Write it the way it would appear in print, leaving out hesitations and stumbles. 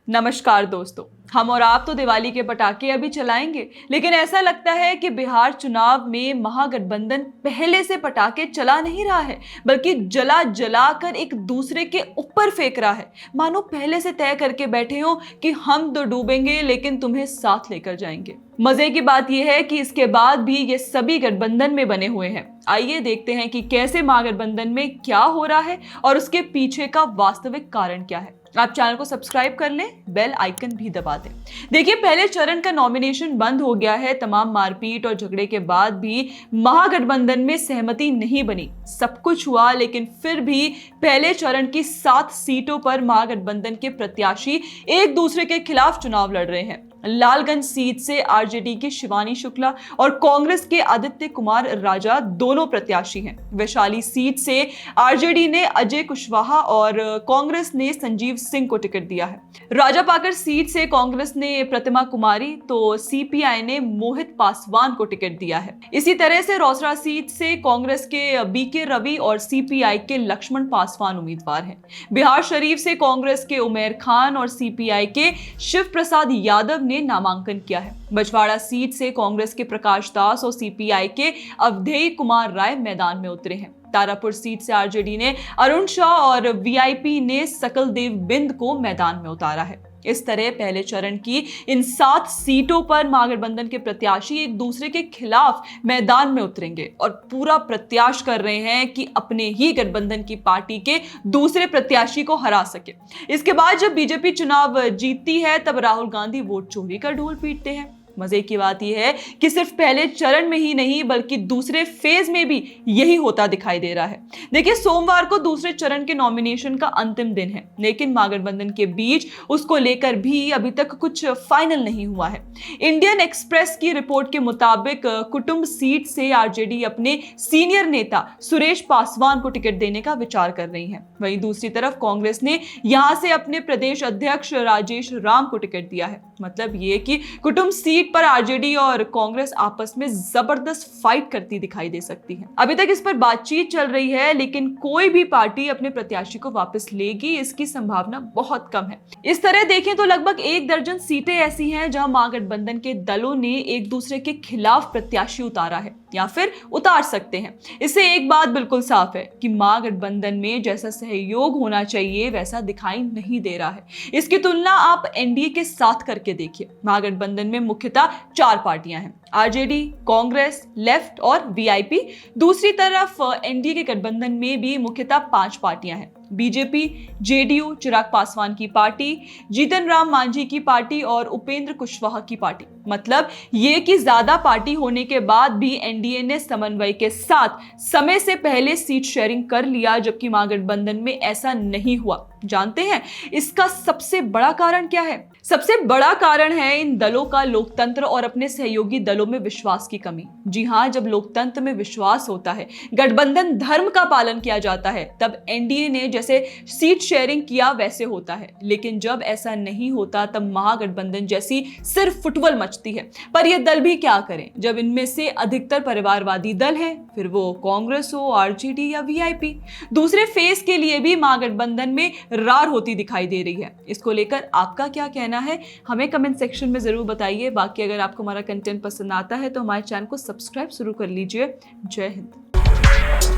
नमस्कार दोस्तों, हम और आप तो दिवाली के पटाखे अभी चलाएंगे, लेकिन ऐसा लगता है कि बिहार चुनाव में महागठबंधन पहले से पटाखे चला नहीं रहा है, बल्कि जला जला कर एक दूसरे के ऊपर फेंक रहा है। मानो पहले से तय करके बैठे हो कि हम तो डूबेंगे लेकिन तुम्हें साथ लेकर जाएंगे। मजे की बात यह है कि इसके बाद भी ये सभी गठबंधन में बने हुए हैं। आइए देखते हैं कि कैसे महागठबंधन में क्या हो रहा है और उसके पीछे का वास्तविक कारण क्या है। आप चैनल को सब्सक्राइब कर लें, बेल आइकन भी दबा दें। देखिए, पहले चरण का नॉमिनेशन बंद हो गया है। तमाम मारपीट और झगड़े के बाद भी महागठबंधन में सहमति नहीं बनी। सब कुछ हुआ, लेकिन फिर भी पहले चरण की 7 सीटों पर महागठबंधन के प्रत्याशी एक दूसरे के खिलाफ चुनाव लड़ रहे हैं। लालगंज सीट से आरजेडी की शिवानी शुक्ला और कांग्रेस के आदित्य कुमार राजा दोनों प्रत्याशी हैं। वैशाली सीट से आरजेडी ने अजय कुशवाहा और कांग्रेस ने संजीव सिंह को टिकट दिया है। राजापाकर सीट से कांग्रेस ने प्रतिमा कुमारी तो सीपीआई ने मोहित पासवान को टिकट दिया है। इसी तरह से रोसड़ा सीट से कांग्रेस के बीके रवि और सीपीआई के लक्ष्मण पासवान उम्मीदवार हैं। बिहार शरीफ से कांग्रेस के उमेर खान और सीपीआई के शिव प्रसाद यादव ने नामांकन किया है। बछवाड़ा सीट से कांग्रेस के प्रकाश दास और सीपीआई के अवधेय कुमार राय मैदान में उतरे हैं। तारापुर सीट से आरजेडी ने अरुण शाह और वीआईपी ने सकल देव बिंद को मैदान में उतारा है। इस तरह पहले चरण की इन 7 सीटों पर महागठबंधन के प्रत्याशी एक दूसरे के खिलाफ मैदान में उतरेंगे और पूरा प्रत्याश कर रहे हैं कि अपने ही गठबंधन की पार्टी के दूसरे प्रत्याशी को हरा सके। इसके बाद जब बीजेपी चुनाव जीतती है, तब राहुल गांधी वोट चोरी का ढोल पीटते हैं। मजे की बात यह है कि सिर्फ पहले चरण में ही नहीं, बल्कि दूसरे फेज में भी यही होता दिखाई दे रहा है। देखिए, सोमवार को दूसरे चरण के नॉमिनेशन का अंतिम दिन है, लेकिन महागठबंधन के बीच उसको लेकर भी अभी तक कुछ फाइनल नहीं हुआ है। इंडियन एक्सप्रेस की रिपोर्ट के मुताबिक कुटुंब सीट से आरजेडी अपने सीनियर नेता सुरेश पासवान को टिकट देने का विचार कर रही है। वहीं दूसरी तरफ कांग्रेस ने यहां से अपने प्रदेश अध्यक्ष राजेश राम को टिकट दिया है। मतलब ये कि कुटुंब सीट पर आरजेडी और कांग्रेस आपस में जबरदस्त फाइट करती दिखाई दे सकती है। अभी तक इस पर बातचीत चल रही है, लेकिन कोई भी पार्टी अपने प्रत्याशी को वापस लेगी, इसकी संभावना बहुत कम है। इस तरह देखें तो लगभग 1 दर्जन सीटें ऐसी हैं जहां महागठबंधन के दलों ने एक दूसरे के खिलाफ प्रत्याशी उतारा है या फिर उतार सकते हैं। इससे एक बात बिल्कुल साफ है कि महागठबंधन में जैसा सहयोग होना चाहिए वैसा दिखाई नहीं दे रहा है। इसकी तुलना आप एनडीए के साथ करके देखिए। महागठबंधन में मुख्यतः 4 पार्टियां हैं, आरजेडी, कांग्रेस, लेफ्ट और वीआईपी। दूसरी तरफ एनडीए के गठबंधन में भी मुख्यतः 5 पार्टियां हैं, बीजेपी, जेडीयू, चिराग पासवान की पार्टी, जीतन राम मांझी की पार्टी और उपेंद्र कुशवाहा की पार्टी। मतलब ये कि ज्यादा पार्टी होने के बाद भी एनडीए ने समन्वय के साथ समय से पहले सीट शेयरिंग कर लिया, जबकि महागठबंधन में ऐसा नहीं हुआ। जानते हैं इसका सबसे बड़ा कारण क्या है? सबसे बड़ा कारण है इन दलों का लोकतंत्र और अपने सहयोगी दलों में विश्वास की कमी। जी हाँ, जब लोकतंत्र में विश्वास होता है, गठबंधन धर्म का पालन किया जाता है, तब एनडीए ने जैसे सीट शेयरिंग किया वैसे होता है। लेकिन जब ऐसा नहीं होता, तब महागठबंधन जैसी सिर्फ फुटबॉल मचती है। पर ये दल भी क्या करें जब इनमें से अधिकतर परिवारवादी दल हैं, फिर वो कांग्रेस हो, आरजेडी या वीआईपी। दूसरे फेज के लिए भी महागठबंधन में रार होती दिखाई दे रही है। इसको लेकर आपका क्या कहना है, हमें कमेंट सेक्शन में जरूर बताइए। बाकी अगर आपको हमारा कंटेंट पसंद आता है तो हमारे चैनल को सब्सक्राइब जरूर कर लीजिए। जय हिंद।